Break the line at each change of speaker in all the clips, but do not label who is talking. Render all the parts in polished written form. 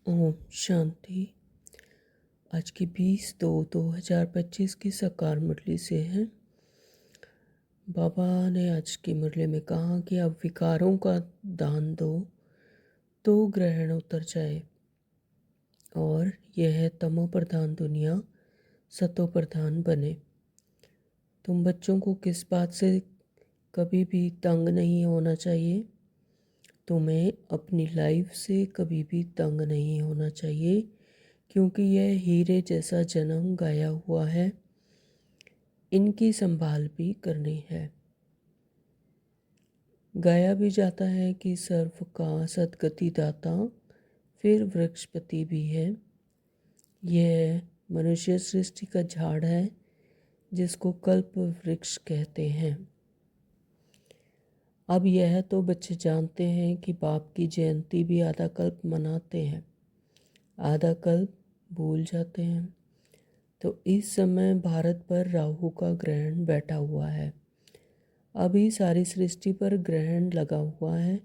ओम शांति। आज की 20/2/2025 की साकार मुरली से है। बाबा ने आज की मुरली में कहा कि अब विकारों का दान दो तो ग्रहण उतर जाए और यह तमो प्रधान दुनिया सतो प्रधान बने। तुम बच्चों को किस बात से कभी भी तंग नहीं होना चाहिए। तुम्हें अपनी लाइफ से कभी भी तंग नहीं होना चाहिए, क्योंकि यह हीरे जैसा जन्म गाया हुआ है। इनकी संभाल भी करनी है। गाया भी जाता है कि सर्व का सद्गति दाता फिर वृक्षपति भी है। यह मनुष्य सृष्टि का झाड़ है जिसको कल्प वृक्ष कहते हैं। अब यह तो बच्चे जानते हैं कि बाप की जयंती भी आधा कल्प मनाते हैं, आधा कल्प भूल जाते हैं। तो इस समय भारत पर राहु का ग्रहण बैठा हुआ है। अभी सारी सृष्टि पर ग्रहण लगा हुआ है।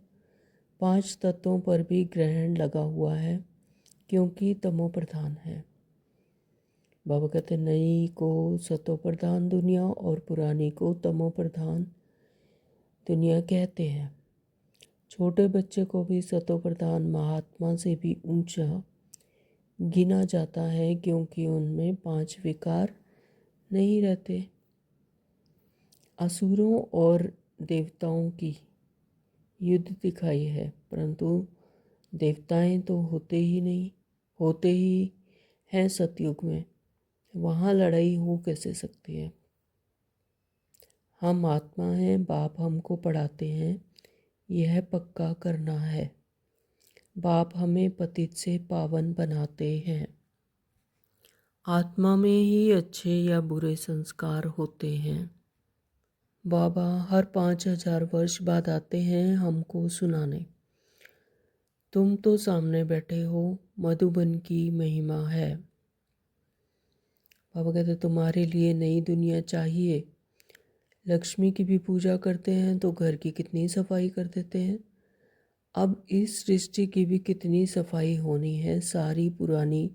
5 तत्वों पर भी ग्रहण लगा हुआ है, क्योंकि तमो प्रधान है। बाबा कहते नई को सतो प्रधान दुनिया और पुरानी को तमो प्रधान दुनिया कहते हैं। छोटे बच्चे को भी सतो प्रधान महात्मा से भी ऊंचा गिना जाता है, क्योंकि उनमें 5 विकार नहीं रहते। असुरों और देवताओं की युद्ध दिखाई है, परंतु देवताएं तो होते ही हैं सतयुग में। वहाँ लड़ाई हो कैसे सकती है। हम आत्मा हैं, बाप हमको पढ़ाते हैं, यह पक्का करना है। बाप हमें पतित से पावन बनाते हैं। आत्मा में ही अच्छे या बुरे संस्कार होते हैं। बाबा हर 5000 वर्ष बाद आते हैं हमको सुनाने। तुम तो सामने बैठे हो, मधुबन की महिमा है। बाबा कहते तुम्हारे लिए नई दुनिया चाहिए। लक्ष्मी की भी पूजा करते हैं तो घर की कितनी सफाई कर देते हैं। अब इस सृष्टि की भी कितनी सफाई होनी है। सारी पुरानी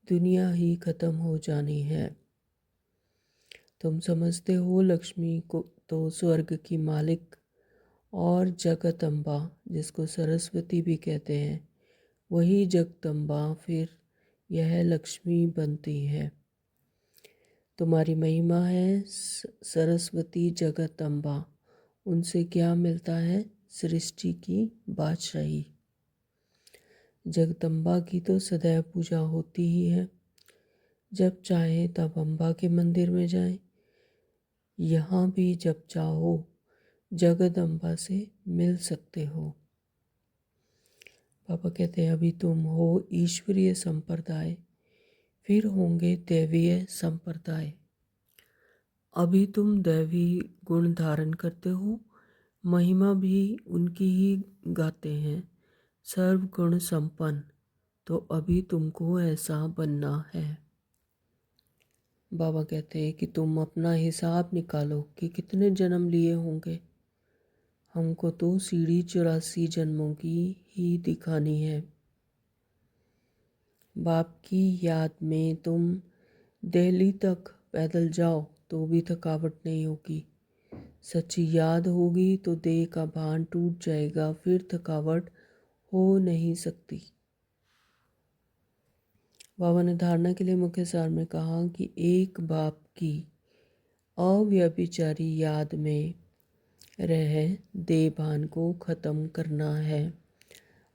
दुनिया ही खत्म हो जानी है। तुम समझते हो लक्ष्मी को तो स्वर्ग की मालिक और जगदम्बा, जिसको सरस्वती भी कहते हैं, वही जगदम्बा फिर यह लक्ष्मी बनती है। तुम्हारी महिमा है सरस्वती जगदम्बा। उनसे क्या मिलता है? सृष्टि की बादशाही। जगदम्बा की तो सदैव पूजा होती ही है। जब चाहे तब अम्बा के मंदिर में जाएं। यहाँ भी जब चाहो जगदम्बा से मिल सकते हो। पापा कहते हैं अभी तुम हो ईश्वरीय संप्रदाय, फिर होंगे दैवीय संप्रदाय। अभी तुम दैवी गुण धारण करते हो, महिमा भी उनकी ही गाते हैं, सर्व गुण संपन्न। तो अभी तुमको ऐसा बनना है। बाबा कहते हैं कि तुम अपना हिसाब निकालो कि कितने जन्म लिए होंगे। हमको तो सीढ़ी 84 जन्मों की ही दिखानी है। बाप की याद में तुम दिल्ली तक पैदल जाओ तो भी थकावट नहीं होगी। सच्ची याद होगी तो देह का भान टूट जाएगा, फिर थकावट हो नहीं सकती। बाबा ने धारणा के लिए मुख्य सार में कहा कि एक बाप की अव्यभिचारी याद में रह देह भान को खत्म करना है।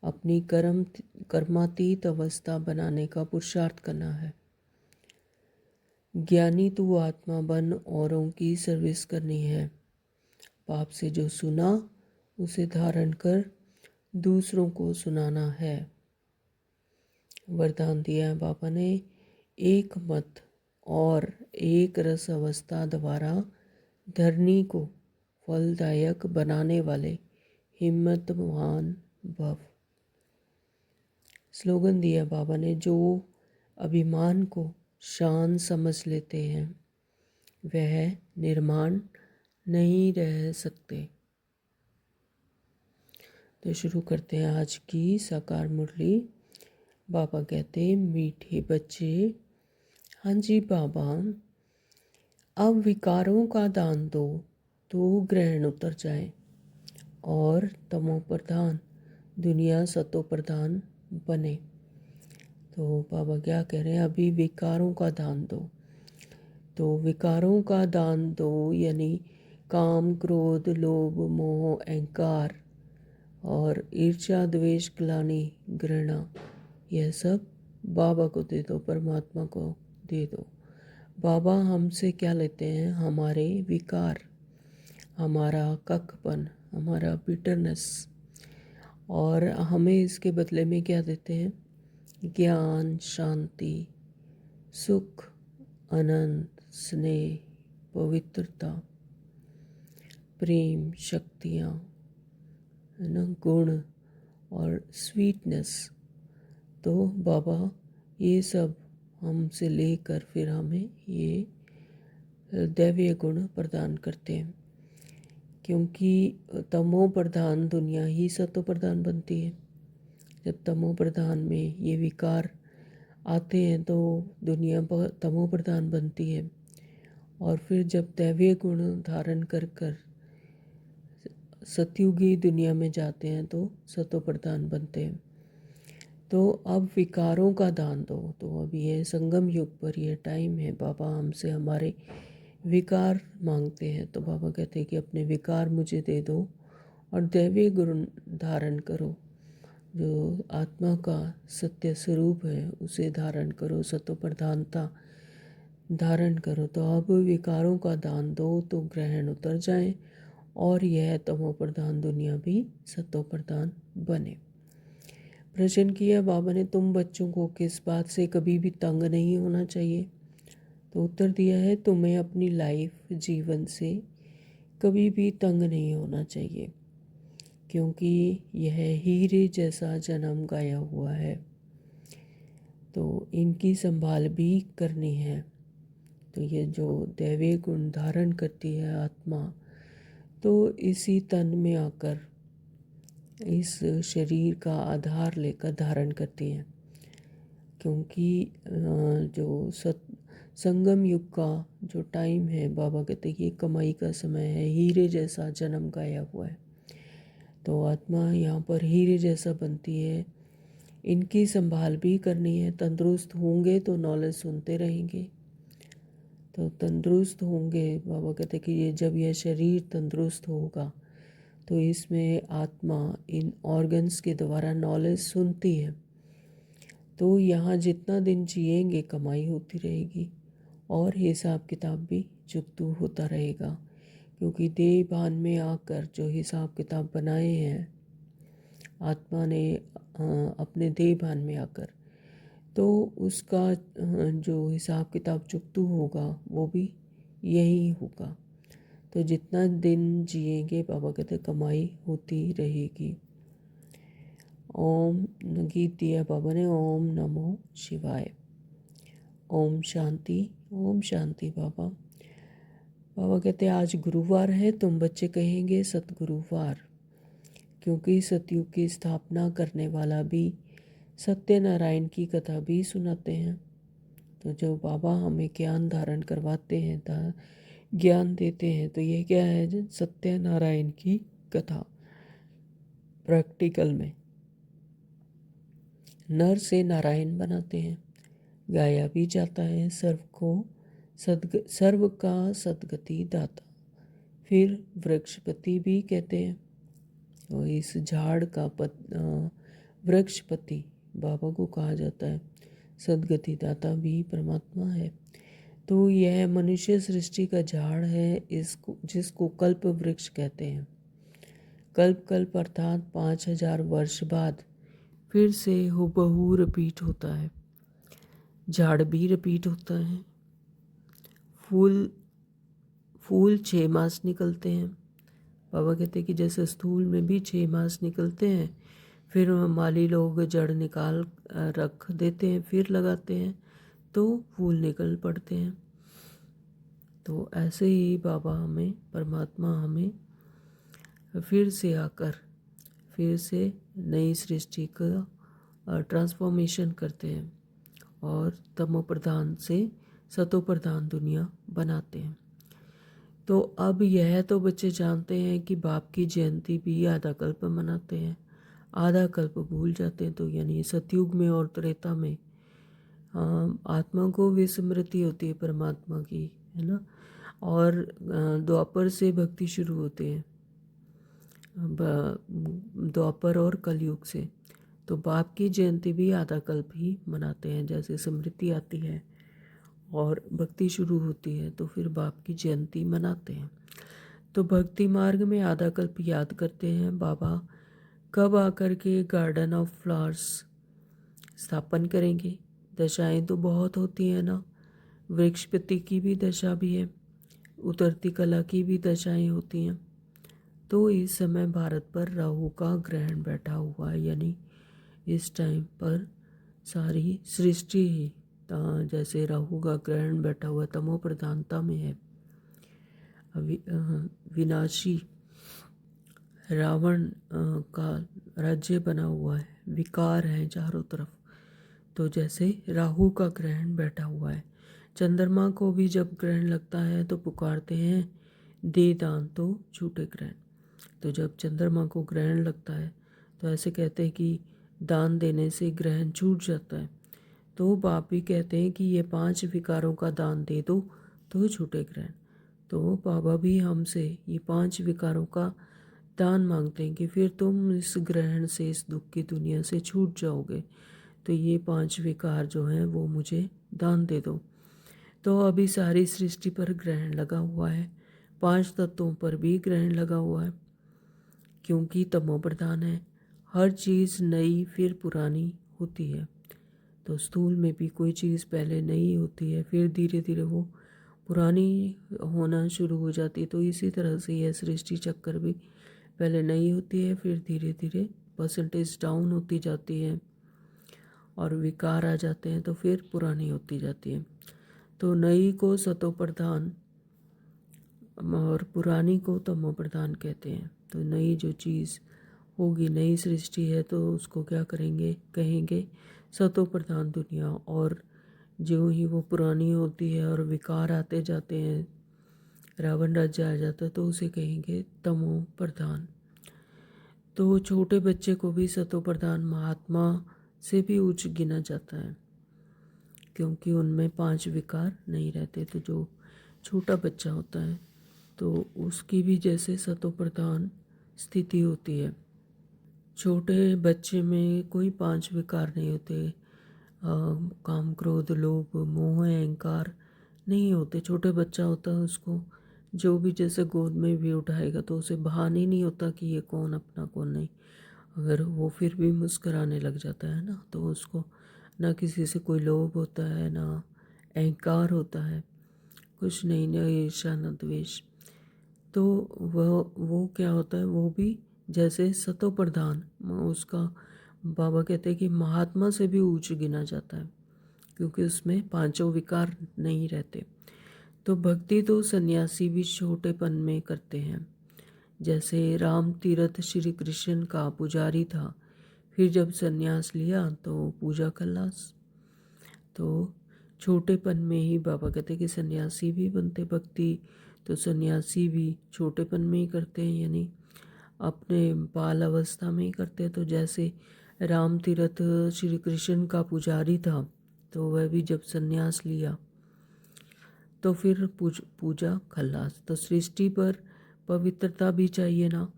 अपनी कर्मातीत अवस्था बनाने का पुरुषार्थ करना है। ज्ञानी तू आत्मा बन, औरों की सर्विस करनी है। बाप से जो सुना उसे धारण कर दूसरों को सुनाना है। वरदान दिया है बाबा ने, एक मत और एक रस अवस्था द्वारा धरनी को फलदायक बनाने वाले हिम्मतवान भव। स्लोगन दिया बाबा ने, जो अभिमान को शान समझ लेते हैं वह निर्माण नहीं रह सकते। तो शुरू करते हैं आज की साकार मुरली। बाबा कहते, मीठे बच्चे, हाँ जी बाबा, अब विकारों का दान दो तो ग्रहण उतर जाए और तमो प्रधान दुनिया सतो प्रधान बने। तो बाबा क्या कह रहे हैं, अभी विकारों का दान दो। तो विकारों का दान दो यानी काम, क्रोध, लोभ, मोह, अहंकार और ईर्ष्या, द्वेष, ग्लानि, घृणा, यह सब बाबा को दे दो, परमात्मा को दे दो। बाबा हमसे क्या लेते हैं, हमारे विकार, हमारा ककपन, हमारा बिटरनेस, और हमें इसके बदले में क्या देते हैं, ज्ञान, शांति, सुख, आनंद, स्नेह, पवित्रता, प्रेम, शक्तियाँ, है ना, गुण और स्वीटनेस। तो बाबा ये सब हमसे लेकर फिर हमें ये दैवीय गुण प्रदान करते हैं, क्योंकि तमो प्रधान दुनिया ही सतो प्रधान बनती है। जब तमो प्रधान में ये विकार आते हैं तो दुनिया तमो प्रधान बनती है, और फिर जब दैवीय गुण धारण कर कर सतयुगी दुनिया में जाते हैं तो सतो प्रधान बनते हैं। तो अब विकारों का दान दो। तो अब ये संगम युग पर यह टाइम है, बाबा हमसे हमारे विकार मांगते हैं। तो बाबा कहते हैं कि अपने विकार मुझे दे दो और दैवीय गुण धारण करो, जो आत्मा का सत्य स्वरूप है उसे धारण करो, सतो प्रधानता धारण करो। तो अब विकारों का दान दो तो ग्रहण उतर जाए और यह तमो प्रधान दुनिया भी सतो प्रधान बने। प्रश्न किया बाबा ने, तुम बच्चों को किस बात से कभी भी तंग नहीं होना चाहिए? तो उत्तर दिया है, तुम्हें अपनी लाइफ, जीवन से कभी भी तंग नहीं होना चाहिए, क्योंकि यह हीरे जैसा जन्म गाया हुआ है, तो इनकी संभाल भी करनी है। तो ये जो दैवीय गुण धारण करती है आत्मा, तो इसी तन में आकर इस शरीर का आधार लेकर धारण करती हैं, क्योंकि जो संगम युग का जो टाइम है, बाबा कहते हैं कि कमाई का समय है, हीरे जैसा जन्म गाया हुआ है। तो आत्मा यहाँ पर हीरे जैसा बनती है, इनकी संभाल भी करनी है। तंदुरुस्त होंगे तो नॉलेज सुनते रहेंगे, तो तंदुरुस्त होंगे। बाबा कहते हैं कि ये जब यह शरीर तंदुरुस्त होगा तो इसमें आत्मा इन ऑर्गन्स के द्वारा नॉलेज सुनती है। तो यहाँ जितना दिन जिएंगे कमाई होती रहेगी और हिसाब किताब भी जुगतू होता रहेगा, क्योंकि देह भान में आकर जो हिसाब किताब बनाए हैं आत्मा ने अपने देह भान में आकर, तो उसका जो हिसाब किताब जुगतू होगा वो भी यही होगा। तो जितना दिन जिएंगे बाबा कहते कमाई होती रहेगी। ओम गीत दिया बाबा ने, ओम नमो शिवाय। ओम शांति, ओम शांति। बाबा बाबा कहते आज गुरुवार है, तुम बच्चे कहेंगे सतगुरुवार, क्योंकि सतयुग की स्थापना करने वाला भी सत्यनारायण की कथा भी सुनाते हैं। तो जो बाबा हमें ज्ञान धारण करवाते हैं, ज्ञान देते हैं, तो ये क्या है, सत्यनारायण की कथा प्रैक्टिकल में नर से नारायण बनाते हैं। गाया भी जाता है, सर्व का सदगति दाता, फिर वृक्षपति भी कहते हैं। तो इस झाड़ का वृक्षपति बाबा को कहा जाता है, सदगति दाता भी परमात्मा है। तो यह मनुष्य सृष्टि का झाड़ है, इसको जिसको कल्प वृक्ष कहते हैं। कल्प कल्प अर्थात 5000 वर्ष बाद फिर से हुबहू रिपीट होता है। झाड़ भी रिपीट होता है। फूल 6 मास निकलते हैं। बाबा कहते हैं कि जैसे स्थूल में भी 6 मास निकलते हैं, फिर माली लोग जड़ निकाल रख देते हैं, फिर लगाते हैं तो फूल निकल पड़ते हैं। तो ऐसे ही बाबा हमें, परमात्मा हमें फिर से आकर फिर से नई सृष्टि का ट्रांसफॉर्मेशन करते हैं और तमो प्रधान से सतो प्रधान दुनिया बनाते हैं। तो अब यह तो बच्चे जानते हैं कि बाप की जयंती भी आधा कल्प मनाते हैं, आधा कल्प भूल जाते हैं। तो यानी सतयुग में और त्रेता में आत्मा को विस्मृति होती है परमात्मा की, है ना। और द्वापर से भक्ति शुरू होती है, द्वापर और कलयुग से। तो बाप की जयंती भी आधा कल्प ही मनाते हैं। जैसे स्मृति आती है और भक्ति शुरू होती है तो फिर बाप की जयंती मनाते हैं। तो भक्ति मार्ग में आधा कल्प याद करते हैं बाबा कब आकर के गार्डन ऑफ फ्लावर्स स्थापन करेंगे। दशाएं तो बहुत होती हैं ना, वृक्षपति की भी दशा भी है, उतरती कला की भी दशाएं होती हैं। तो इस समय भारत पर राहु का ग्रहण बैठा हुआ है, यानी इस टाइम पर सारी सृष्टि ही जैसे राहु का ग्रहण बैठा हुआ तमो प्रधानता में है। विनाशी रावण का राज्य बना हुआ है, विकार है चारों तरफ। तो जैसे राहु का ग्रहण बैठा हुआ है। चंद्रमा को भी जब ग्रहण लगता है तो पुकारते हैं दे दान तो छूटे ग्रहण। तो जब चंद्रमा को ग्रहण लगता है तो ऐसे कहते हैं कि दान देने से ग्रहण छूट जाता है। तो बाप भी कहते हैं कि ये 5 विकारों का दान दे दो तो छूटे ग्रहण। तो बाबा भी हमसे ये 5 विकारों का दान मांगते हैं कि फिर तुम इस ग्रहण से, इस दुख की दुनिया से छूट जाओगे। तो ये 5 विकार जो हैं वो मुझे दान दे दो। तो अभी सारी सृष्टि पर ग्रहण लगा हुआ है, 5 तत्वों पर भी ग्रहण लगा हुआ है, क्योंकि तमो प्रधान है। हर चीज़ नई फिर पुरानी होती है। तो स्थूल में भी कोई चीज़ पहले नई होती है, फिर धीरे धीरे वो पुरानी होना शुरू हो जाती है। तो इसी तरह से यह सृष्टि चक्कर भी पहले नई होती है, फिर धीरे धीरे परसेंटेज डाउन होती जाती है और विकार आ जाते हैं, तो फिर पुरानी होती जाती है। तो नई को सतो प्रधान और पुरानी को तमो प्रधान कहते हैं। तो नई जो चीज़ होगी, नई सृष्टि है, तो उसको क्या करेंगे, कहेंगे सतो प्रधान दुनिया। और जो ही वो पुरानी होती है और विकार आते जाते हैं, रावण राज्य आ जाता है, तो उसे कहेंगे तमो प्रधान। तो छोटे बच्चे को भी सतो प्रधान महात्मा से भी उच्च गिना जाता है, क्योंकि उनमें 5 विकार नहीं रहते। तो जो छोटा बच्चा होता है तो उसकी भी जैसे सतो प्रधान स्थिति होती है। छोटे बच्चे में कोई 5 विकार नहीं होते, काम क्रोध लोभ मोह अहंकार नहीं होते। छोटे बच्चा होता है, उसको जो भी जैसे गोद में भी उठाएगा तो उसे भान ही नहीं होता कि ये कौन अपना कौन नहीं। अगर वो फिर भी मुस्कराने लग जाता है ना, तो उसको ना किसी से कोई लोभ होता है, ना अहंकार होता है, कुछ नहीं, ना ईर्ष्या ना द्वेष। तो वो क्या होता है, वो भी जैसे सतो प्रधान, उसका बाबा कहते हैं कि महात्मा से भी ऊंच गिना जाता है, क्योंकि उसमें 5 विकार नहीं रहते। तो भक्ति तो सन्यासी भी छोटेपन में करते हैं। जैसे राम तीर्थ श्री कृष्ण का पुजारी था, फिर जब सन्यास लिया तो पूजा खल्लास। तो छोटेपन में ही बाबा कहते कि सन्यासी भी बनते। भक्ति तो सन्यासी भी छोटेपन में ही करते हैं, यानी अपने बाल अवस्था में ही करते हैं। तो जैसे राम तीर्थ श्री कृष्ण का पुजारी था, तो वह भी जब सन्यास लिया तो फिर पूजा खल्लास। तो सृष्टि पर पवित्रता भी चाहिए ना।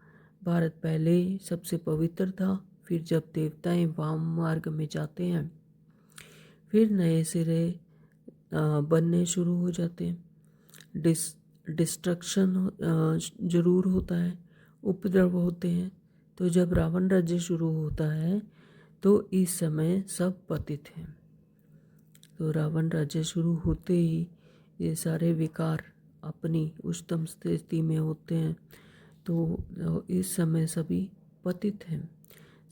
भारत पहले सबसे पवित्र था, फिर जब देवताएं वाम मार्ग में जाते हैं फिर नए सिरे बनने शुरू हो जाते हैं। डिस्ट्रक्शन जरूर होता है, उपद्रव होते हैं। तो जब रावण राज्य शुरू होता है तो इस समय सब पतित हैं। तो रावण राज्य शुरू होते ही ये सारे विकार अपनी उच्चतम स्थिति में होते हैं। तो इस समय सभी पतित हैं।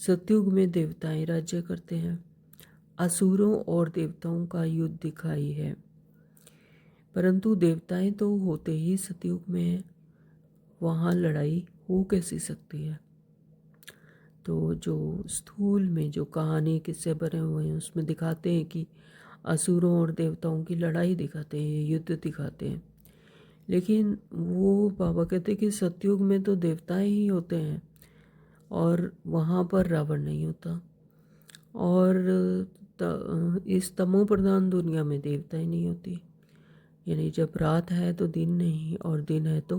सतयुग में देवताएं राज्य करते हैं। असुरों और देवताओं का युद्ध दिखाई है, परंतु देवताएं तो होते ही सतयुग में हैं, वहाँ लड़ाई हो कैसी सकती है। तो जो स्थूल में जो कहानी किस्से बने हुए हैं उसमें दिखाते हैं कि असुरों और देवताओं की लड़ाई दिखाते हैं, युद्ध दिखाते हैं। लेकिन वो बाबा कहते हैं कि सतयुग में तो देवताएं ही होते हैं और वहाँ पर रावण नहीं होता। और इस तमो प्रधान दुनिया में देवताएं नहीं होती। यानी जब रात है तो दिन नहीं और दिन है तो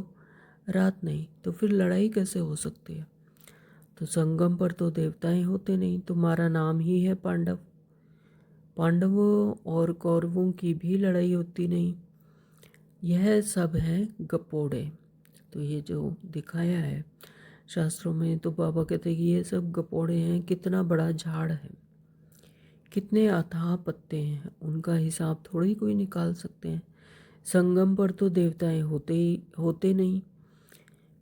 रात नहीं, तो फिर लड़ाई कैसे हो सकती है। तो संगम पर तो देवताएं होते नहीं। तुम्हारा नाम ही है पांडव। पांडवों और कौरवों की भी लड़ाई होती नहीं। यह सब है गपोड़े। तो ये जो दिखाया है शास्त्रों में, तो बाबा कहते हैं कि ये सब गपोड़े हैं। कितना बड़ा झाड़ है, कितने अथाह पत्ते हैं, उनका हिसाब थोड़ी कोई निकाल सकते हैं। संगम पर तो देवताएं होते नहीं।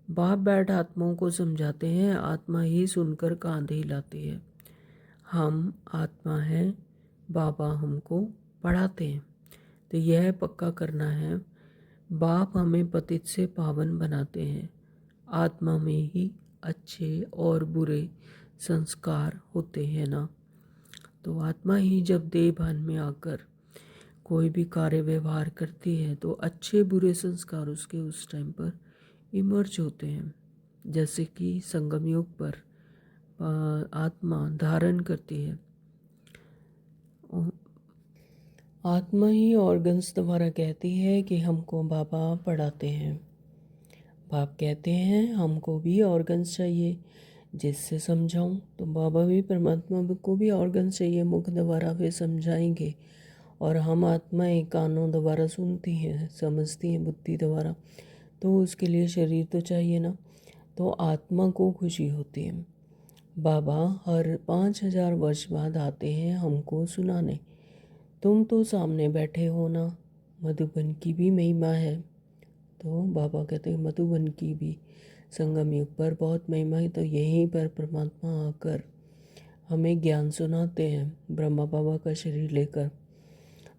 बाप बैठ आत्माओं को समझाते हैं, आत्मा ही सुनकर कांधे हिलाती है। हम आत्मा हैं, बाबा हमको पढ़ाते हैं। तो यह पक्का करना है, बाप हमें पतित से पावन बनाते हैं। आत्मा में ही अच्छे और बुरे संस्कार होते हैं ना। तो आत्मा ही जब देह भान में आकर कोई भी कार्य व्यवहार करती है तो अच्छे बुरे संस्कार उसके उस टाइम पर इमर्ज होते हैं। जैसे कि संगम युग पर आत्मा धारण करती है। आत्मा ही ऑर्गन्स द्वारा कहती है कि हमको बाबा पढ़ाते हैं। बाप कहते हैं हमको भी ऑर्गन्स चाहिए जिससे समझाऊं। तो बाबा भी परमात्मा को भी ऑर्गन्स चाहिए, मुख द्वारा वे समझाएंगे। और हम आत्मा एक कानों द्वारा सुनती हैं, समझती हैं बुद्धि द्वारा। तो उसके लिए शरीर तो चाहिए ना। तो आत्मा को खुशी होती है। बाबा हर 5,000 वर्ष बाद आते हैं हमको सुनाने। तुम तो सामने बैठे हो ना। मधुबन की भी महिमा है। तो बाबा कहते हैं मधुबन की भी संगम युग पर बहुत महिमा है। तो यहीं पर परमात्मा आकर हमें ज्ञान सुनाते हैं, ब्रह्मा बाबा का शरीर लेकर।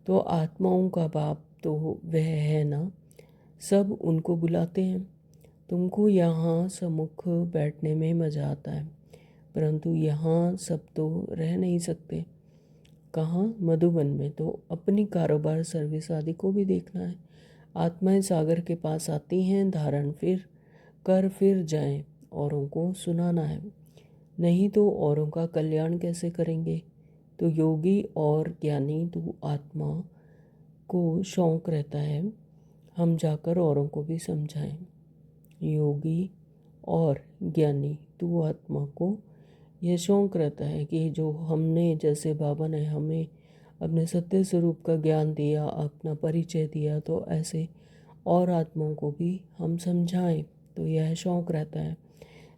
तो आत्माओं का बाप तो वह है ना, सब उनको बुलाते हैं। तुमको यहाँ सम्मुख बैठने में मज़ा आता है, परंतु यहाँ सब तो रह नहीं सकते। कहाँ? मधुबन में। तो अपनी कारोबार सर्विस आदि को भी देखना है। आत्माएं सागर के पास आती हैं, धारण फिर जाएं, औरों को सुनाना है। नहीं तो औरों का कल्याण कैसे करेंगे। तो योगी और ज्ञानी तो आत्मा को शौक़ रहता है हम जाकर औरों को भी समझाएं। योगी और ज्ञानी तो आत्मा को यह शौक़ रहता है कि जो हमने, जैसे बाबा ने हमें अपने सत्य स्वरूप का ज्ञान दिया, अपना परिचय दिया, तो ऐसे और आत्माओं को भी हम समझाएं। तो यह शौक़ रहता है।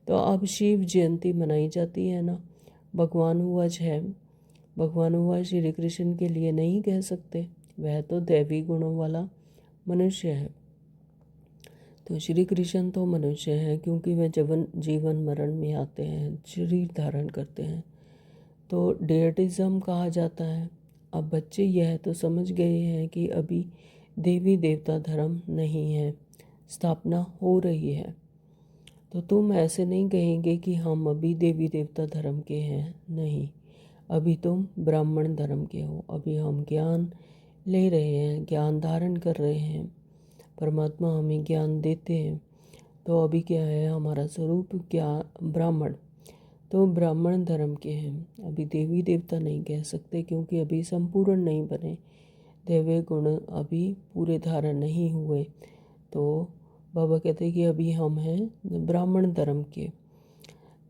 तो अब शिव जयंती मनाई जाती है ना। भगवान हुआ है, भगवान हुआ श्री कृष्ण के लिए नहीं कह सकते, वह तो दैवी गुणों वाला मनुष्य है। तो श्री कृष्ण तो मनुष्य हैं क्योंकि वह जीवन मरण में आते हैं, शरीर धारण करते हैं। तो डेटिज़म कहा जाता है। अब बच्चे यह तो समझ गए हैं कि अभी देवी देवता धर्म नहीं है, स्थापना हो रही है। तो तुम ऐसे नहीं कहेंगे कि हम अभी देवी देवता धर्म के हैं, नहीं। अभी तुम ब्राह्मण धर्म के हो। अभी हम ज्ञान ले रहे हैं, ज्ञान धारण कर रहे हैं, परमात्मा हमें ज्ञान देते हैं। तो अभी क्या है, हमारा स्वरूप क्या? ब्राह्मण। तो ब्राह्मण धर्म के हैं। अभी देवी देवता नहीं कह सकते क्योंकि अभी संपूर्ण नहीं बने, दैवीय गुण अभी पूरे धारण नहीं हुए। तो बाबा कहते हैं कि अभी हम हैं ब्राह्मण धर्म के।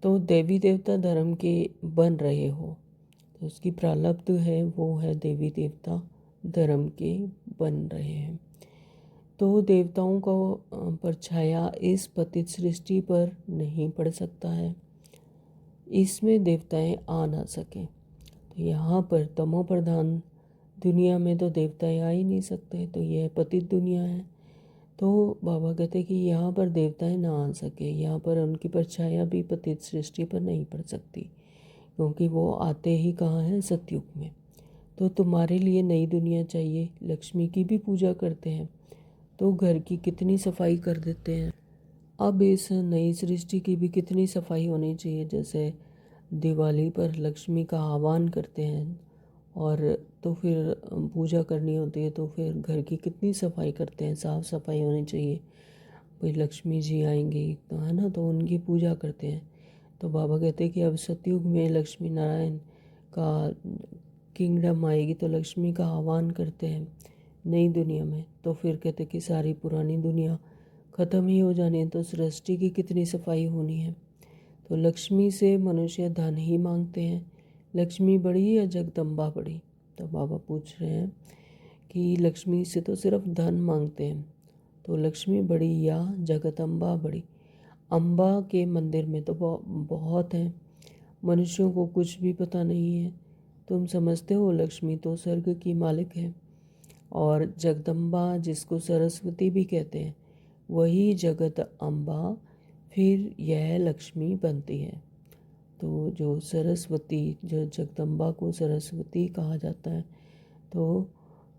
तो देवी देवता धर्म के बन रहे हो तो उसकी प्रारब्ध है, वो है देवी देवता धर्म के बन रहे हैं। तो देवताओं को परछाया इस पतित सृष्टि पर नहीं पड़ सकता है, इसमें देवताएं आ ना सकें। तो यहाँ पर तमो प्रधान दुनिया में तो देवताएं आ ही नहीं सकते, तो यह पतित दुनिया है। तो बाबा कहते कि यहाँ पर देवताएं ना आ सके, यहाँ पर उनकी परछाया भी पतित सृष्टि पर नहीं पड़ सकती क्योंकि वो आते ही कहाँ हैं? सतयुग में। तो तुम्हारे लिए नई दुनिया चाहिए। लक्ष्मी की भी पूजा करते हैं तो घर की कितनी सफाई कर देते हैं। अब इस नई सृष्टि की भी कितनी सफाई होनी चाहिए। जैसे दिवाली पर लक्ष्मी का आह्वान करते हैं और तो फिर पूजा करनी होती है, तो फिर घर की कितनी सफाई करते हैं, साफ़ सफाई होनी चाहिए। भाई लक्ष्मी जी आएंगी तो है ना, तो उनकी पूजा करते हैं। तो बाबा कहते हैं कि अब सतयुग में लक्ष्मी नारायण का किंगडम आएगी, तो लक्ष्मी का आह्वान करते हैं नई दुनिया में। तो फिर कहते हैं कि सारी पुरानी दुनिया ख़त्म ही हो जानी है, तो सृष्टि की कितनी सफाई होनी है। तो लक्ष्मी से मनुष्य धन ही मांगते हैं। लक्ष्मी बड़ी या जगदम्बा बड़ी? तो बाबा पूछ रहे हैं कि लक्ष्मी से तो सिर्फ धन मांगते हैं, तो लक्ष्मी बड़ी या जगदम्बा बड़ी? अम्बा के मंदिर में तो बहुत हैं, मनुष्यों को कुछ भी पता नहीं है। तुम समझते हो लक्ष्मी तो स्वर्ग की मालिक है, और जगदम्बा जिसको सरस्वती भी कहते हैं वही जगत अम्बा फिर यह लक्ष्मी बनती है। तो जो सरस्वती, जो जगदम्बा को सरस्वती कहा जाता है, तो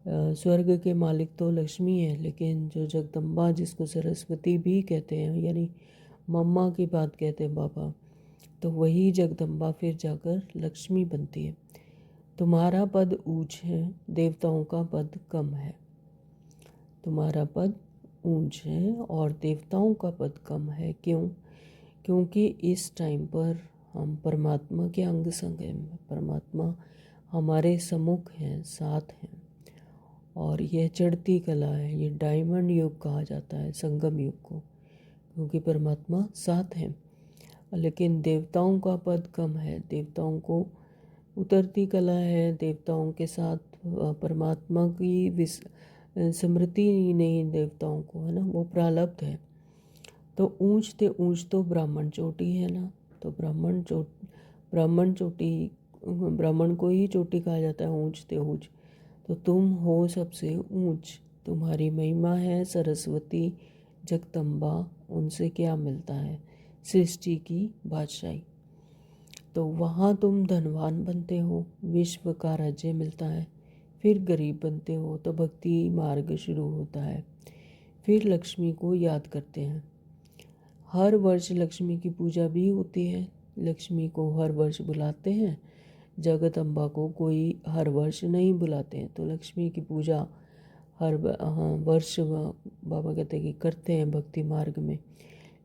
स्वर्ग के मालिक तो लक्ष्मी है, लेकिन जो जगदम्बा जिसको सरस्वती भी कहते हैं, यानी मम्मा की बात कहते हैं बाबा, तो वही जगदम्बा फिर जाकर लक्ष्मी बनती है। तुम्हारा पद ऊंच है, देवताओं का पद कम है। तुम्हारा पद ऊंच है और देवताओं का पद कम है। क्यों? क्योंकि इस टाइम पर हम परमात्मा के अंग संग हैं, परमात्मा हमारे सम्मुख हैं, साथ हैं। और यह चढ़ती कला है, ये डायमंड युग कहा जाता है संगम युग को, क्योंकि परमात्मा साथ हैं। लेकिन देवताओं का पद कम है, देवताओं को उतरती कला है, देवताओं के साथ परमात्मा की स्मृति ही नहीं देवताओं को, है ना, वो प्रारब्ध है। तो ऊंच तो ब्राह्मण चोटी है ना, तो ब्राह्मण चोटी, ब्राह्मण को ही चोटी कहा जाता है, ऊंचते ऊंच। तो तुम हो सबसे ऊंच, तुम्हारी महिमा है सरस्वती जगदम्बा, उनसे क्या मिलता है? सृष्टि की बादशाही। तो वहाँ तुम धनवान बनते हो, विश्व का राज्य मिलता है। फिर गरीब बनते हो तो भक्ति मार्ग शुरू होता है। फिर लक्ष्मी को याद करते हैं। हर वर्ष लक्ष्मी की पूजा भी होती है, लक्ष्मी को हर वर्ष बुलाते हैं, जगदम्बा को कोई हर वर्ष नहीं बुलाते हैं। तो लक्ष्मी की पूजा हर वर्ष बाबा कहते हैं कि करते हैं भक्ति मार्ग में,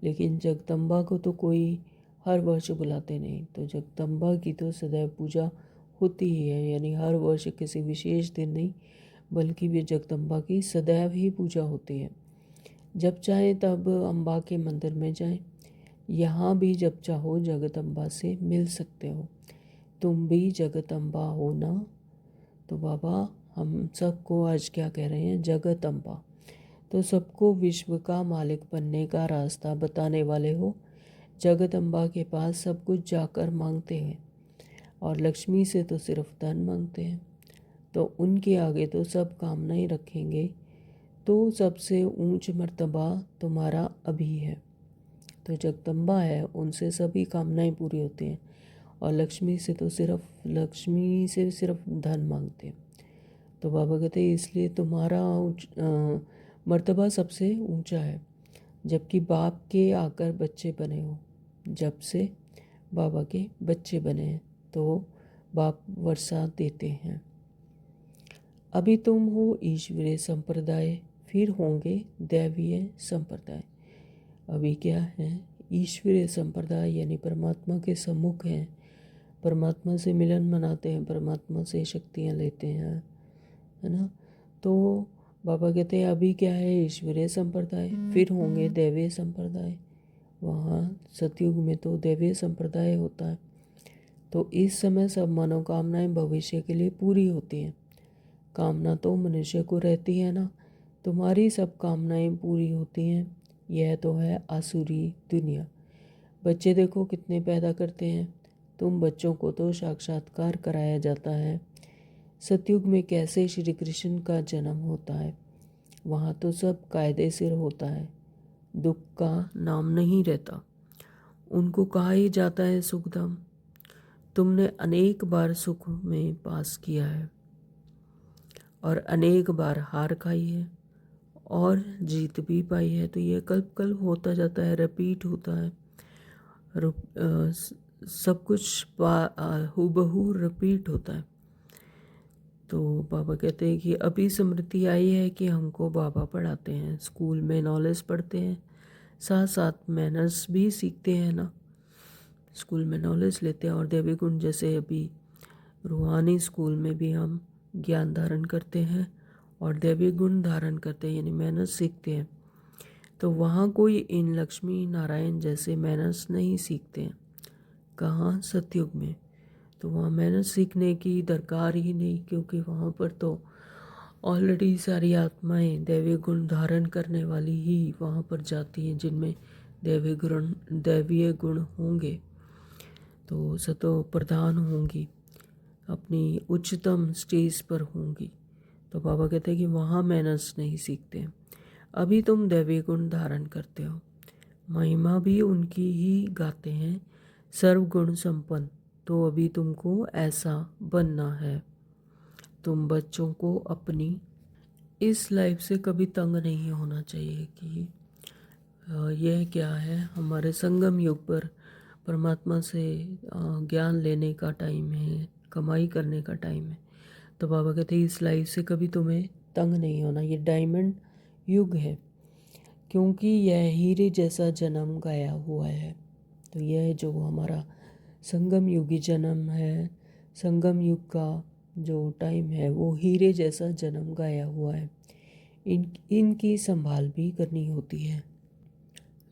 लेकिन जगदम्बा को तो कोई हर वर्ष बुलाते नहीं। तो जगदम्बा की तो सदैव पूजा होती ही है, यानी हर वर्ष किसी विशेष दिन नहीं, बल्कि वे जगदम्बा की सदैव ही पूजा होती है। जब चाहे तब अम्बा के मंदिर में जाएं, यहाँ भी जब चाहो जगदम्बा से मिल सकते हो। तुम भी जगदम्बा हो ना? तो बाबा हम सबको आज क्या कह रहे हैं? जगत अम्बा। तो सबको विश्व का मालिक बनने का रास्ता बताने वाले हो। जगदम्बा के पास सब कुछ जाकर मांगते हैं, और लक्ष्मी से तो सिर्फ धन मांगते हैं। तो उनके आगे तो सब कामनाएं रखेंगे। तो सबसे ऊंच मर्तबा तुम्हारा अभी है। तो जगदम्बा है, उनसे सभी कामनाएं पूरी होती हैं, और लक्ष्मी से सिर्फ धन मांगते हैं। तो बाबा कहते हैं इसलिए तुम्हारा मर्तबा सबसे ऊंचा है, जबकि बाप के आकर बच्चे बने हो। जब से बाबा के बच्चे बने हैं तो बाप वर्षा देते हैं। अभी तुम हो ईश्वरीय संप्रदाय, फिर होंगे दैवीय संप्रदाय। अभी क्या है? ईश्वरीय संप्रदाय, यानी परमात्मा के सम्मुख हैं, परमात्मा से मिलन मनाते हैं, परमात्मा से शक्तियाँ लेते हैं, है ना। तो बाबा कहते हैं अभी क्या है? ईश्वरीय संप्रदाय, फिर होंगे दैवीय संप्रदाय। वहाँ सतयुग में तो दैवीय संप्रदाय होता है। तो इस समय सब मनोकामनाएं भविष्य के लिए पूरी होती हैं। कामना तो मनुष्य को रहती है ना, तुम्हारी सब कामनाएं पूरी होती हैं। यह तो है आसुरी दुनिया। बच्चे देखो कितने पैदा करते हैं, तुम बच्चों को तो साक्षात्कार कराया जाता है। सतयुग में कैसे श्री कृष्ण का जन्म होता है, वहाँ तो सब कायदे सिर होता है, दुख का नाम नहीं रहता। उनको कहा ही जाता है सुखधाम। तुमने अनेक बार सुख में पास किया है और अनेक बार हार खाई है और जीत भी पाई है। तो ये कल्प कल्प होता जाता है, रिपीट होता है। सब कुछ हूबहू रिपीट होता है। तो बाबा कहते हैं कि अभी स्मृति आई है कि हमको बाबा पढ़ाते हैं, स्कूल में नॉलेज पढ़ते हैं, साथ साथ मैनर्स भी सीखते हैं ना, स्कूल में नॉलेज लेते हैं। और देवी गुण जैसे अभी रूहानी स्कूल में भी हम ज्ञान धारण करते हैं और देवी गुण धारण करते हैं, यानी मैनर्स सीखते हैं। तो वहाँ कोई इन लक्ष्मी नारायण जैसे मैनर्स नहीं सीखते हैं। कहाँ? सतयुग में। तो वहाँ मैनर्स सीखने की दरकार ही नहीं, क्योंकि वहाँ पर तो ऑलरेडी सारी आत्माएं दैवीय गुण धारण करने वाली ही वहाँ पर जाती हैं, जिनमें दैवीय गुण होंगे, तो सतो प्रधान होंगी, अपनी उच्चतम स्टेज पर होंगी। तो बाबा कहते हैं कि वहाँ मैनर्स नहीं सीखते। अभी तुम दैवीय गुण धारण करते हो, महिमा भी उनकी ही गाते हैं, सर्वगुण संपन्न। तो अभी तुमको ऐसा बनना है। तुम बच्चों को अपनी इस लाइफ से कभी तंग नहीं होना चाहिए कि यह क्या है, हमारे संगम युग पर परमात्मा से ज्ञान लेने का टाइम है, कमाई करने का टाइम है। तो बाबा कहते हैं इस लाइफ से कभी तुम्हें तंग नहीं होना, ये डायमंड युग है, क्योंकि यह हीरे जैसा जन्म गाया हुआ है। तो यह जो हमारा संगम युगी जन्म है, संगम युग का जो टाइम है, वो हीरे जैसा जन्म गाया हुआ है। इनकी संभाल भी करनी होती है।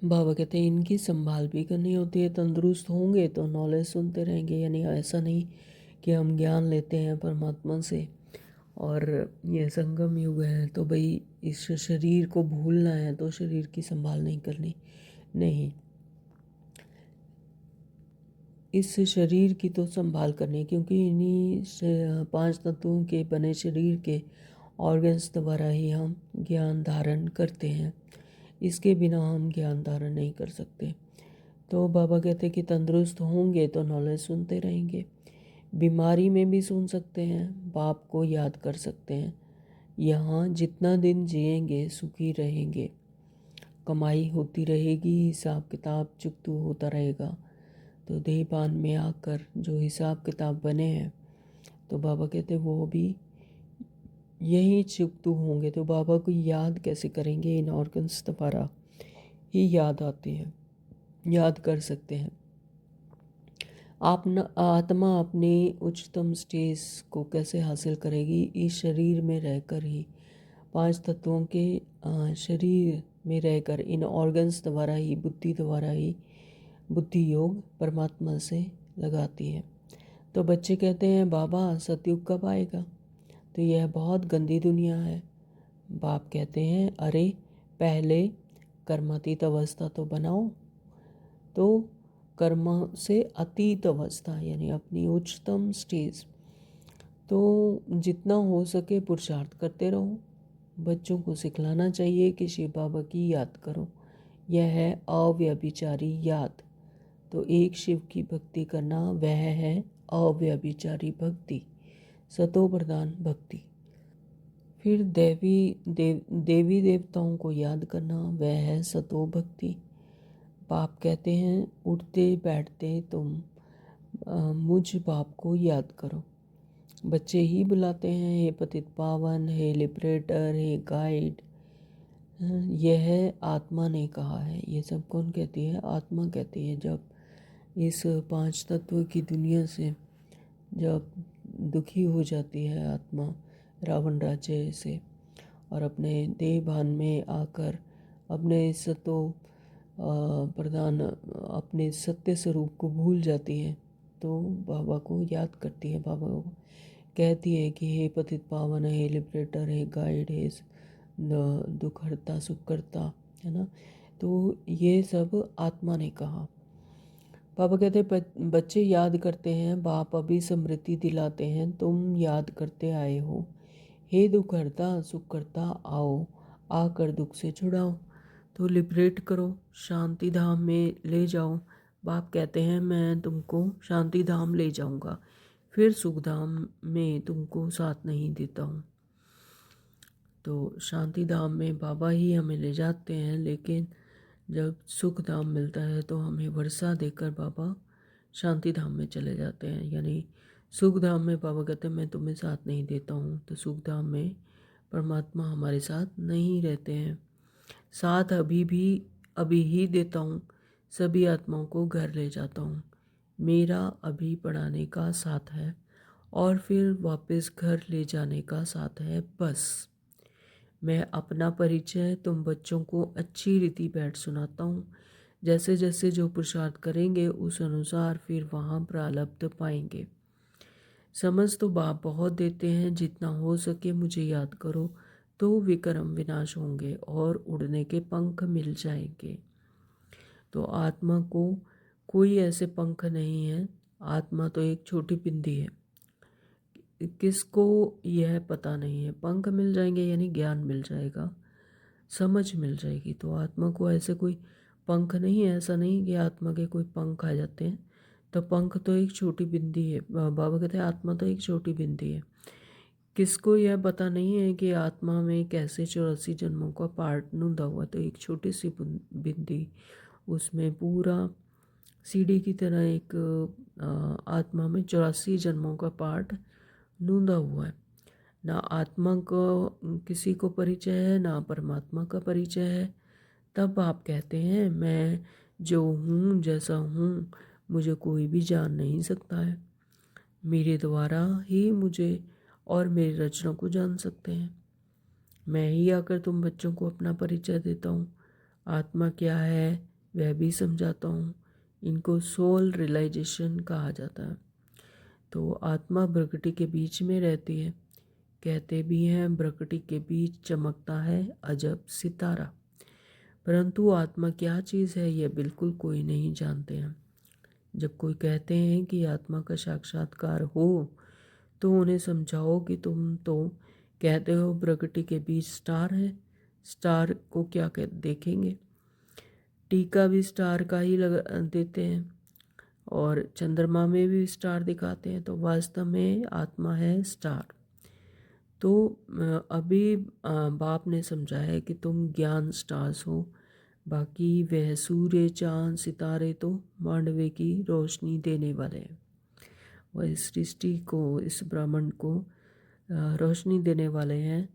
बाबा कहते हैं इनकी संभाल भी करनी होती है। तंदुरुस्त होंगे तो नॉलेज सुनते रहेंगे, यानी ऐसा नहीं कि हम ज्ञान लेते हैं परमात्मा से और ये संगम युग है तो भाई इस शरीर को भूलना है, तो शरीर की संभाल नहीं करनी, नहीं, इस शरीर की तो संभाल करनी, क्योंकि इन्हीं 5 तत्वों के बने शरीर के ऑर्गन्स द्वारा ही हम ज्ञान धारण करते हैं। इसके बिना हम ज्ञान धारण नहीं कर सकते। तो बाबा कहते हैं कि तंदुरुस्त होंगे तो नॉलेज सुनते रहेंगे, बीमारी में भी सुन सकते हैं, बाप को याद कर सकते हैं। यहाँ जितना दिन जिएंगे सुखी रहेंगे, कमाई होती रहेगी, हिसाब किताब चुकतू होता रहेगा। तो देहपान में आकर जो हिसाब किताब बने हैं, तो बाबा कहते वो भी यही चुकतू होंगे। तो बाबा को याद कैसे करेंगे? इन ऑर्गन्स द्वारा ही याद आते हैं, याद कर सकते हैं। आत्मा अपनी उच्चतम स्टेज को कैसे हासिल करेगी? इस शरीर में रहकर ही, 5 तत्वों के शरीर में रहकर, इन ऑर्गन्स द्वारा ही, बुद्धि द्वारा ही बुद्धि योग परमात्मा से लगाती है। तो बच्चे कहते हैं बाबा सतयुग कब आएगा? तो यह बहुत गंदी दुनिया है। बाप कहते हैं अरे पहले कर्मातीत अवस्था तो बनाओ। तो कर्म से अतीत अवस्था यानी अपनी उच्चतम स्टेज, तो जितना हो सके पुरुषार्थ करते रहो। बच्चों को सिखलाना चाहिए कि शिव बाबा की याद करो, यह है अव्यभिचारी याद। तो एक शिव की भक्ति करना वह है अव्यभिचारी भक्ति, सतो प्रधान भक्ति। फिर देवी देवताओं को याद करना वह है सतो भक्ति। बाप कहते हैं उठते बैठते तुम मुझ बाप को याद करो। बच्चे ही बुलाते हैं हे पतित पावन, हे लिबरेटर, हे गाइड। यह आत्मा ने कहा है। ये सब कौन कहती है? आत्मा कहती है। जब इस 5 तत्व की दुनिया से जब दुखी हो जाती है आत्मा रावण राज्य से और अपने देह भान में आकर अपने सतो प्रधान अपने सत्य स्वरूप को भूल जाती है, तो बाबा को याद करती है। बाबा को कहती है कि हे पतित पावन, हे लिबरेटर, हे गाइड, हे दुखहर्ता सुखकर्ता, है ना। तो ये सब आत्मा ने कहा। पापा कहते हैं बच्चे याद करते हैं, बाप अभी स्मृति दिलाते हैं, तुम याद करते आए हो। हे दुखहर्ता सुखकर्ता आओ, आकर दुख से छुड़ाओ। तो लिबरेट करो, शांति धाम में ले जाओ। बाप कहते हैं मैं तुमको शांति धाम ले जाऊंगा, फिर सुख धाम में तुमको साथ नहीं देता हूँ। तो शांति धाम में बाबा ही हमें ले जाते हैं, लेकिन जब सुख धाम मिलता है तो हमें वर्षा देकर बाबा शांति धाम में चले जाते हैं। यानी सुख धाम में बाबा कहते हैं मैं तुम्हें साथ नहीं देता हूँ, तो सुख धाम में परमात्मा हमारे साथ नहीं रहते हैं। साथ अभी ही देता हूँ, सभी आत्माओं को घर ले जाता हूँ। मेरा अभी पढ़ाने का साथ है और फिर वापस घर ले जाने का साथ है। बस मैं अपना परिचय तुम बच्चों को अच्छी रीति बैठ सुनाता हूँ। जैसे जैसे जो पुरुषार्थ करेंगे उस अनुसार फिर वहाँ प्रारब्ध पाएंगे। समझ तो बाप बहुत देते हैं, जितना हो सके मुझे याद करो तो विक्रम विनाश होंगे और उड़ने के पंख मिल जाएंगे। तो आत्मा को कोई ऐसे पंख नहीं है, आत्मा तो एक छोटी पिंडी है। किसको यह पता नहीं है, पंख मिल जाएंगे यानी ज्ञान मिल जाएगा, समझ मिल जाएगी। तो आत्मा को ऐसे कोई पंख नहीं है, ऐसा नहीं कि आत्मा के कोई पंख आ जाते हैं। तो पंख तो एक छोटी बिंदी है। बाबा कहते हैं आत्मा तो एक छोटी बिंदी है। किसको यह पता नहीं है कि आत्मा में कैसे 84 जन्मों का पार्ट नुदा हुआ। तो एक छोटी सी बिंदी, उसमें पूरा सीढ़ी की तरह एक आत्मा में 84 जन्मों का पार्ट नूंदा हुआ है। ना आत्मा को किसी को परिचय है, ना परमात्मा का परिचय है। तब आप कहते हैं मैं जो हूँ, जैसा हूँ, मुझे कोई भी जान नहीं सकता है। मेरे द्वारा ही मुझे और मेरी रचना को जान सकते हैं। मैं ही आकर तुम बच्चों को अपना परिचय देता हूँ। आत्मा क्या है वह भी समझाता हूँ। इनको सोल रियलाइजेशन कहा जाता है। तो आत्मा प्रकृति के बीच में रहती है। कहते भी हैं प्रकृति के बीच चमकता है अजब सितारा। परंतु आत्मा क्या चीज़ है यह बिल्कुल कोई नहीं जानते हैं। जब कोई कहते हैं कि आत्मा का साक्षात्कार हो तो उन्हें समझाओ कि तुम तो कहते हो प्रकृति के बीच स्टार है, स्टार को क्या देखेंगे। टीका भी स्टार का ही लगा देते हैं और चंद्रमा में भी स्टार दिखाते हैं। तो वास्तव में आत्मा है स्टार। तो अभी बाप ने समझाया है कि तुम ज्ञान स्टार्स हो, बाकी वह सूर्य चांद सितारे तो मांडवे की रोशनी देने वाले हैं। वह इस सृष्टि को, इस ब्रह्मांड को रोशनी देने वाले हैं।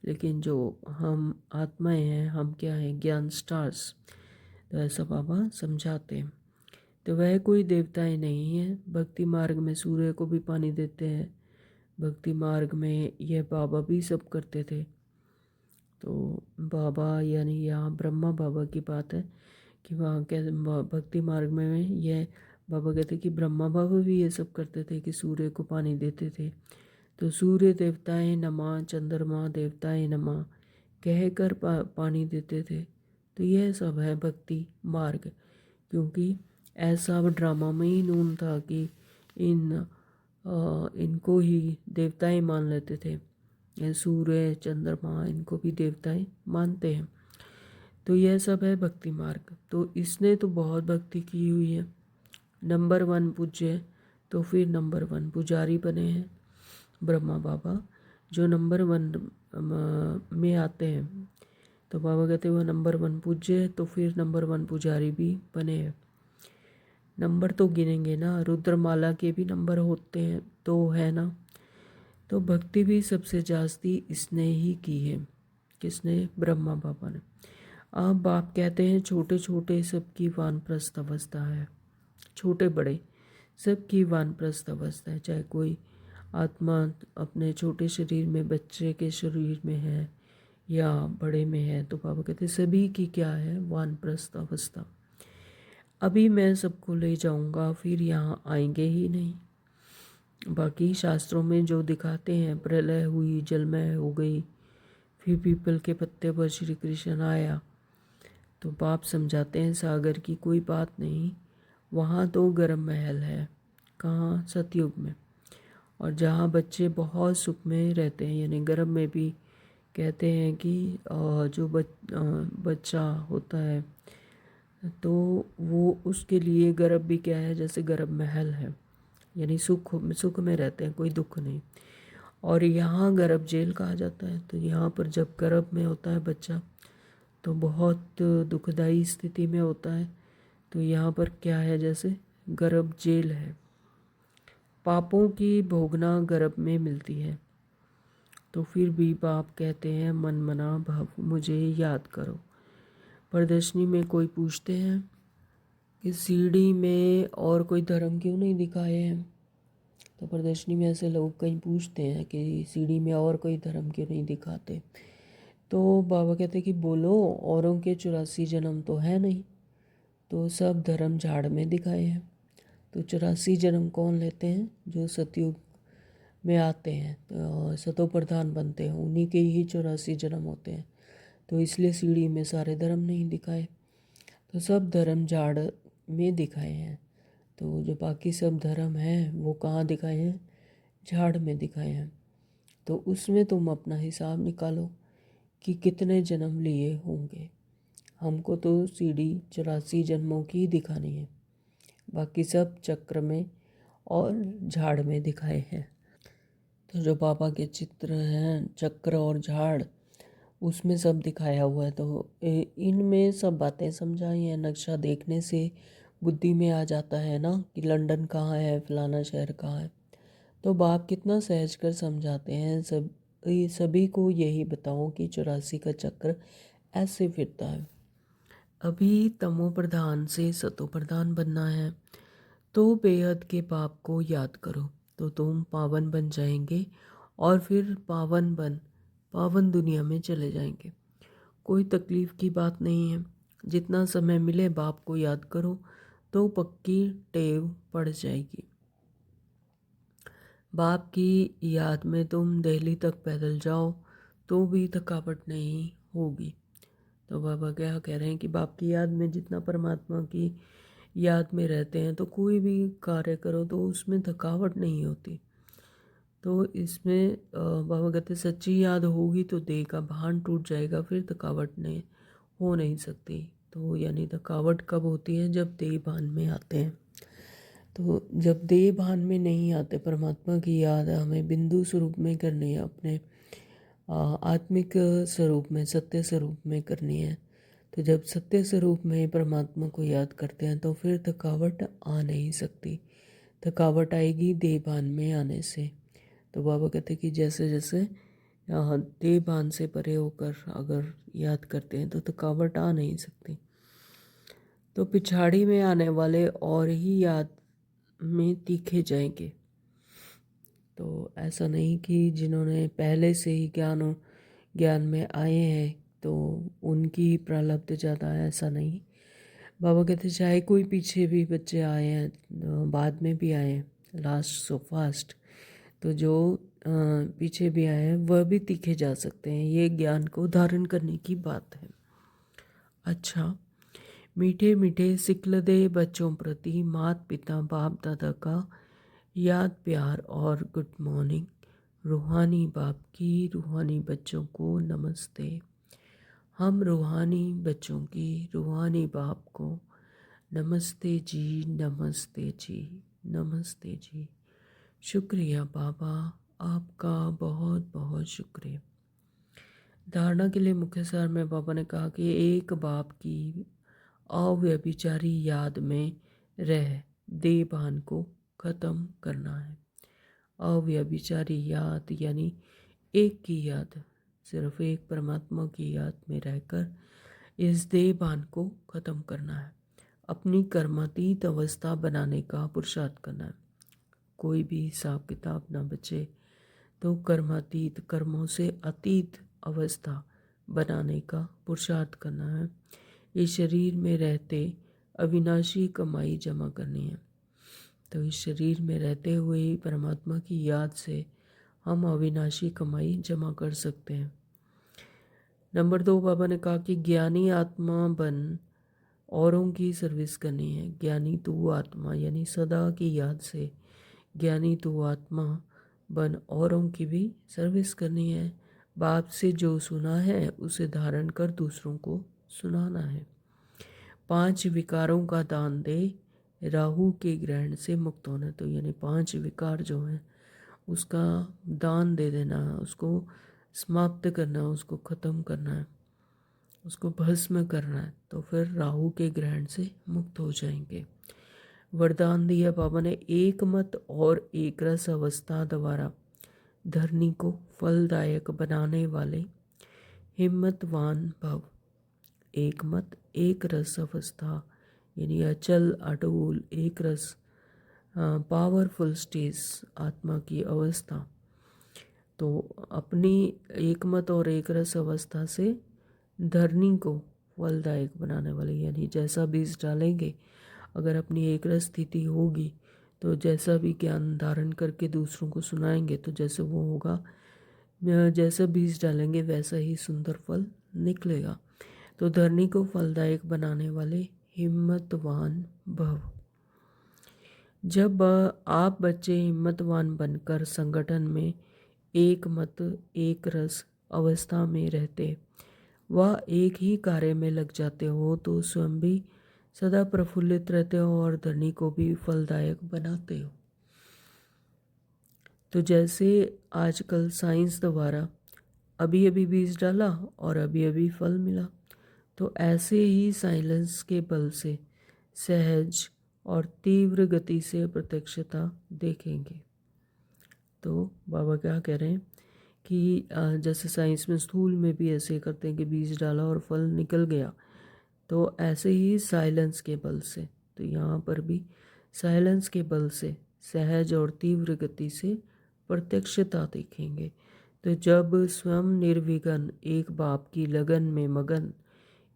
लेकिन जो हम आत्माएं हैं, हम क्या हैं, ज्ञान स्टार्स। तो ऐसा बाबा समझाते हैं। तो वह कोई देवताएं नहीं है। भक्ति मार्ग में सूर्य को भी पानी देते हैं। भक्ति मार्ग में यह बाबा भी सब करते थे। तो बाबा यानी यहाँ ब्रह्मा बाबा की बात है कि वहाँ क्या भक्ति मार्ग में यह बाबा कहते कि ब्रह्मा बाबा भी ये सब करते थे कि सूर्य को पानी देते थे। तो सूर्य देवताएं नमः, चंद्रमा देवताएं नमः कहकर पानी देते थे। तो यह सब है भक्ति मार्ग। क्योंकि ऐसा ड्रामा में ही नून था कि इनको ही देवताएं मान लेते थे। ये सूर्य चंद्रमा इनको भी देवताएं मानते हैं। तो यह सब है भक्ति मार्ग। तो इसने तो बहुत भक्ति की हुई है। नंबर 1 पूज्य, तो फिर नंबर 1 पुजारी बने हैं ब्रह्मा बाबा, जो नंबर 1 में आते हैं। तो बाबा कहते वो नंबर 1 पूज्य, तो फिर नंबर 1 पुजारी भी बने हैं। नंबर तो गिनेंगे ना, रुद्रमाला के भी नंबर होते हैं तो है ना। तो भक्ति भी सबसे जास्ती इसने ही की है। किसने? ब्रह्मा बाबा ने। अब बाप कहते हैं छोटे छोटे सबकी वानप्रस्थ अवस्था है। छोटे बड़े सबकी वानप्रस्थ अवस्था है। चाहे कोई आत्मा अपने छोटे शरीर में, बच्चे के शरीर में है या बड़े में है, तो बाबा कहते हैं सभी की क्या है, वानप्रस्थ अवस्था। अभी मैं सबको ले जाऊंगा, फिर यहाँ आएंगे ही नहीं। बाकी शास्त्रों में जो दिखाते हैं, प्रलय हुई, जलमय हो गई, फिर पीपल के पत्ते पर श्री कृष्ण आया। तो बाप समझाते हैं सागर की कोई बात नहीं, वहाँ तो गर्म महल है। कहाँ? सतयुग में। और जहाँ बच्चे बहुत सुख में रहते हैं, यानी गर्भ में भी कहते हैं कि जो बच्चा होता है तो वो उसके लिए गर्भ भी क्या है, जैसे गर्भ महल है, यानी सुख में रहते हैं, कोई दुख नहीं। और यहाँ गर्भ जेल कहा जाता है। तो यहाँ पर जब गर्भ में होता है बच्चा तो बहुत दुखदाई स्थिति में होता है। तो यहाँ पर क्या है, जैसे गर्भ जेल है। पापों की भोगना गर्भ में मिलती है। तो फिर भी बाप कहते हैं मन मना भव मुझे याद करो। प्रदर्शनी में कोई पूछते हैं कि सीढ़ी में और कोई धर्म क्यों नहीं दिखाए हैं। तो प्रदर्शनी में ऐसे लोग कहीं पूछते हैं कि सीढ़ी में और कोई धर्म क्यों नहीं दिखाते। तो बाबा कहते हैं कि बोलो औरों के 84 जन्म तो है नहीं, तो सब धर्म झाड़ में दिखाए हैं। तो 84 जन्म कौन लेते हैं? जो सतयुग में आते हैं तो सतो प्रधान बनते हैं, उन्हीं के ही 84 जन्म होते हैं। तो इसलिए सीढ़ी में सारे धर्म नहीं दिखाए, तो सब धर्म झाड़ में दिखाए हैं। तो जो बाकी सब धर्म हैं वो कहाँ दिखाए हैं? झाड़ में दिखाए हैं। तो उसमें तुम अपना हिसाब निकालो कि कितने जन्म लिए होंगे। हमको तो सीढ़ी 84 जन्मों की दिखानी है, बाकी सब चक्र में और झाड़ में दिखाए हैं। तो जो बाबा के चित्र हैं चक्र और झाड़, उसमें सब दिखाया हुआ है। तो इनमें सब बातें समझाई हैं। नक्शा देखने से बुद्धि में आ जाता है ना कि लंदन कहाँ है, फलाना शहर कहाँ है। तो बाप कितना सहज कर समझाते हैं, सभी को यही बताओ कि 84 का चक्र ऐसे फिरता है। अभी तमो प्रधान से सतो प्रधान बनना है, तो बेहद के पाप को याद करो तो तुम पावन बन जाएंगे और फिर पावन दुनिया में चले जाएंगे। कोई तकलीफ की बात नहीं है। जितना समय मिले बाप को याद करो तो पक्की टेव पड़ जाएगी। बाप की याद में तुम दिल्ली तक पैदल जाओ तो भी थकावट नहीं होगी। तो बाबा क्या कह रहे हैं कि बाप की याद में जितना परमात्मा की याद में रहते हैं तो कोई भी कार्य करो तो उसमें थकावट नहीं होती। तो इसमें बाबा कहते सच्ची याद होगी तो देह का भान टूट जाएगा, फिर थकावट नहीं हो नहीं सकती। तो यानी थकावट कब होती है? जब देह भान में आते हैं। तो जब देह भान में नहीं आते, परमात्मा की याद हमें बिंदु स्वरूप में करनी है, अपने आत्मिक स्वरूप में, सत्य स्वरूप में करनी है। तो जब सत्य स्वरूप में परमात्मा को याद करते हैं तो फिर थकावट आ नहीं सकती। थकावट आएगी देह भान में आने से। तो बाबा कहते कि जैसे जैसे देह भान से परे होकर अगर याद करते हैं तो थकावट आ नहीं सकती। तो पिछाड़ी में आने वाले और ही याद में तीखे जाएंगे। तो ऐसा नहीं कि जिन्होंने पहले से ही ज्ञान में आए हैं तो उनकी प्रारब्ध ज़्यादा है, ऐसा नहीं। बाबा कहते चाहे कोई पीछे भी बच्चे आए हैं, बाद में भी आए हैं, लास्ट सो फास्ट, तो जो पीछे भी आए हैं वह भी तीखे जा सकते हैं। ये ज्ञान को धारण करने की बात है। अच्छा, मीठे मीठे सिखल दे बच्चों प्रति माता पिता बाप दादा का याद प्यार और गुड मॉर्निंग। रूहानी बाप की रूहानी बच्चों को नमस्ते। हम रूहानी बच्चों की रूहानी बाप को नमस्ते जी, नमस्ते जी, नमस्ते जी। शुक्रिया बाबा, आपका बहुत बहुत शुक्रिया। धारणा के लिए मुख्य सार में बाबा ने कहा कि एक बाप की अव्यभिचारी याद में रह देह भान को ख़त्म करना है। अव्यभिचारी याद यानी एक की याद, सिर्फ एक परमात्मा की याद में रहकर इस देह भान को ख़त्म करना है। अपनी कर्मातीत अवस्था बनाने का पुरुषार्थ करना है। कोई भी हिसाब किताब ना बचे तो कर्मातीत, कर्मों से अतीत अवस्था बनाने का पुरुषार्थ करना है। इस शरीर में रहते अविनाशी कमाई जमा करनी है। तो इस शरीर में रहते हुए ही परमात्मा की याद से हम अविनाशी कमाई जमा कर सकते हैं। नंबर 2, बाबा ने कहा कि ज्ञानी आत्मा बन औरों की सर्विस करनी है। ज्ञानी तू आत्मा यानी सदा की याद से ज्ञानी तू आत्मा बन औरों की भी सर्विस करनी है। बाप से जो सुना है उसे धारण कर दूसरों को सुनाना है। 5 विकारों का दान दे राहु के ग्रहण से मुक्त होना। तो यानी 5 विकार जो हैं उसका दान दे देना है, उसको समाप्त करना है, उसको ख़त्म करना है, उसको भस्म करना है। तो फिर राहु के ग्रहण से मुक्त हो जाएंगे। वरदान दिया बाबा ने, एक मत और एक रस अवस्था द्वारा धरनी को फलदायक बनाने वाले हिम्मतवान भव। एक मत एक रस अवस्था यानी अचल अटूल एक रस पावरफुल स्टेज आत्मा की अवस्था। तो अपनी एक मत और एक रस अवस्था से धरनी को फलदायक बनाने वाले, यानी जैसा बीज डालेंगे, अगर अपनी एक रस स्थिति होगी तो जैसा भी ज्ञान धारण करके दूसरों को सुनाएंगे तो जैसे वो होगा, जैसा बीज डालेंगे वैसा ही सुंदर फल निकलेगा। तो धरनी को फलदायक बनाने वाले हिम्मतवान भव। जब आप बच्चे हिम्मतवान बनकर संगठन में एक मत एक रस अवस्था में रहते व एक ही कार्य में लग जाते हो तो स्वयं भी सदा प्रफुल्लित रहते हो और धरनी को भी फलदायक बनाते हो। तो जैसे आजकल साइंस द्वारा अभी अभी बीज डाला और अभी अभी फल मिला, तो ऐसे ही साइलेंस के बल से सहज और तीव्र गति से प्रत्यक्षता देखेंगे। तो बाबा क्या कह रहे हैं कि जैसे साइंस में स्थूल में भी ऐसे करते हैं कि बीज डाला और फल निकल गया, तो ऐसे ही साइलेंस के बल से, तो यहाँ पर भी साइलेंस के बल से सहज और तीव्र गति से प्रत्यक्षता देखेंगे। तो जब स्वयं निर्विघ्न एक बाप की लगन में मगन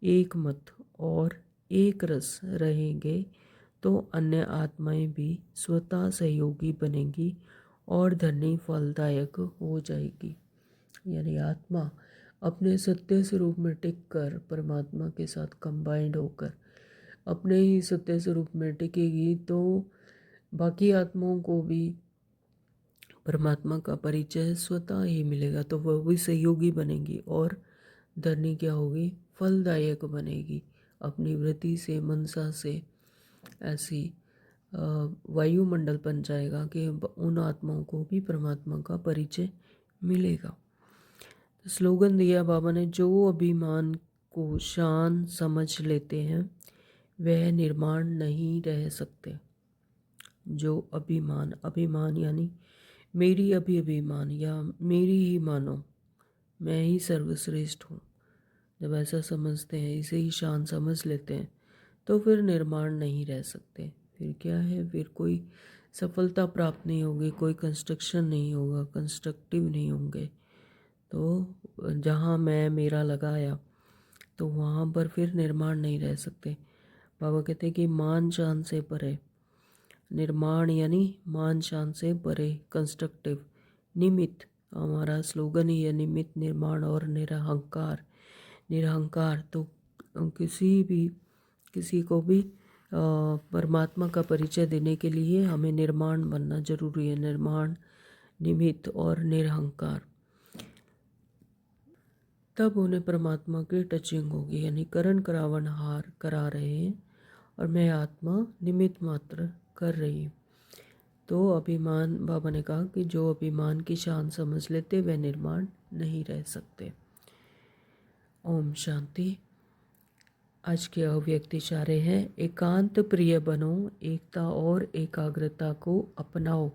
एक मत और एक रस रहेंगे तो अन्य आत्माएं भी स्वतः सहयोगी बनेंगी और धरनी फलदायक हो जाएगी। यानी आत्मा अपने सत्य स्वरूप में टिक कर परमात्मा के साथ कंबाइंड होकर अपने ही सत्य स्वरूप में टिकेगी तो बाकी आत्माओं को भी परमात्मा का परिचय स्वतः ही मिलेगा, तो वह भी सहयोगी बनेंगी और धरनी क्या होगी, फलदायक बनेगी। अपनी वृत्ति से मनसा से ऐसी वायुमंडल बन जाएगा कि उन आत्माओं को भी परमात्मा का परिचय मिलेगा। तो स्लोगन दिया बाबा ने, जो अभिमान को शान समझ लेते हैं वह निर्माण नहीं रह सकते। जो अभिमान, अभिमान यानी मेरी अभिमान या मेरी ही मानो, मैं ही सर्वश्रेष्ठ हूँ, जब ऐसा समझते हैं, इसे ही शान समझ लेते हैं, तो फिर निर्माण नहीं रह सकते। फिर क्या है, फिर कोई सफलता प्राप्त नहीं होगी, कोई कंस्ट्रक्शन नहीं होगा, कंस्ट्रक्टिव नहीं होंगे। तो जहाँ मैं मेरा लगाया तो वहाँ पर फिर निर्माण नहीं रह सकते। बाबा कहते हैं कि मान शान से परे निर्माण, यानी मान शान से परे कंस्ट्रक्टिव, निमित्त, हमारा स्लोगन ही है निमित्त निर्माण और निरहंकार। निरहंकार तो किसी को भी परमात्मा का परिचय देने के लिए हमें निर्माण बनना जरूरी है। निर्माण, निमित्त और निरहंकार, तब उन्हें परमात्मा की टचिंग होगी। यानी करण करावन हार करा रहे हैं और मैं आत्मा निमित्त मात्र कर रही हूँ। तो अभिमान, बाबा ने कहा कि जो अभिमान की शान समझ लेते वे निर्माण नहीं रह सकते। ओम शांति। आज के अव्यक्त इशारे हैं, एकांत प्रिय बनो, एकता और एकाग्रता को अपनाओ।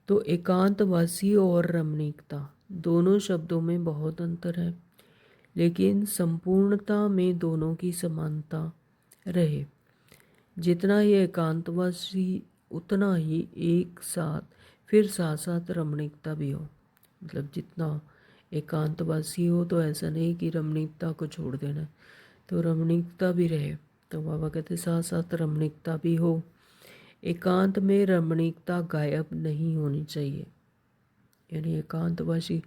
तो एकांतवासी और रमणीकता दोनों शब्दों में बहुत अंतर है, लेकिन संपूर्णता में दोनों की समानता रहे। जितना ही एकांतवासी उतना ही एक साथ, फिर साथ साथ रमणीकता भी हो। मतलब जितना एकांतवासी हो तो ऐसा नहीं कि रमणीकता को छोड़ देना, तो रमणीकता भी रहे। तो बाबा कहते साथ साथ रमणीकता भी हो। एकांत में रमणीकता गायब नहीं होनी चाहिए। यानी एकांतवासी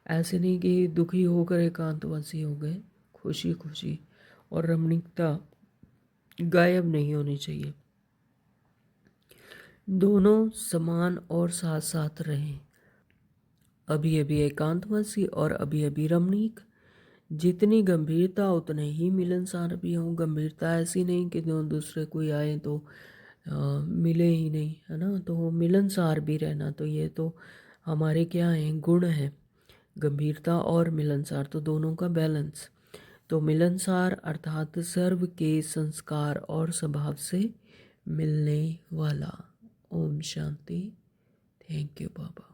ऐसे नहीं कि दुखी होकर एकांतवासी हो गए, खुशी खुशी, और रमणीकता गायब नहीं होनी चाहिए। दोनों समान और साथ साथ रहें। अभी अभी एकांतवासी और अभी अभी रमणीक। जितनी गंभीरता उतने ही मिलनसार भी हों। गंभीरता ऐसी नहीं कि दूसरे कोई आए तो मिले ही नहीं, है ना। तो मिलनसार भी रहना, तो ये तो हमारे क्या हैं, गुण हैं। गंभीरता और मिलनसार, तो दोनों का बैलेंस। तो मिलनसार अर्थात सर्व के संस्कार और स्वभाव से मिलने वाला। ओम शांति। Thank you Baba.